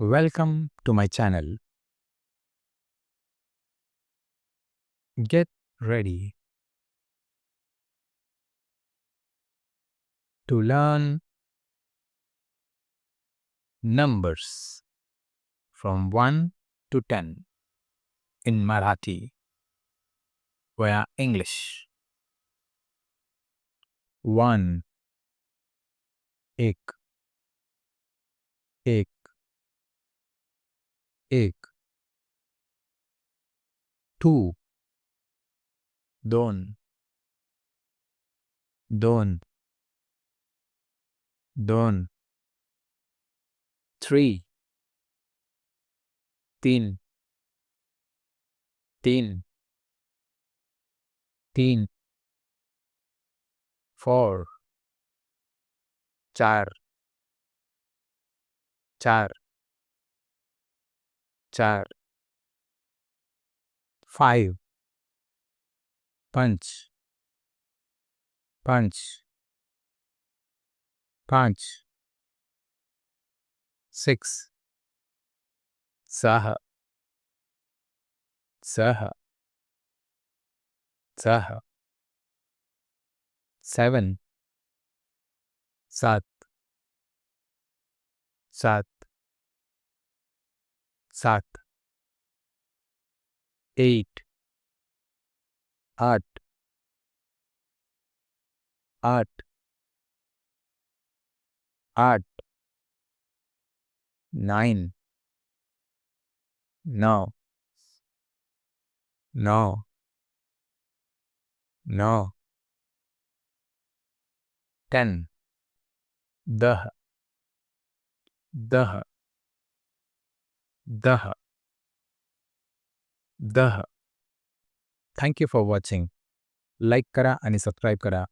Welcome to my channel. Get ready to learn numbers from 1 to 10 in Marathi via English. 1 एक एक एक 2 दोन दोन दोन 3 तीन तीन तीन 4 चार चार चार 5 पंच पंच पांच 6 सहा सहा सहा 7 सात सात सात 8 आठ आठ आठ 9 नौ नौ नौ 10 दह दह दह दह. Thank you for watching. Like करा आणि सबस्क्राईब करा.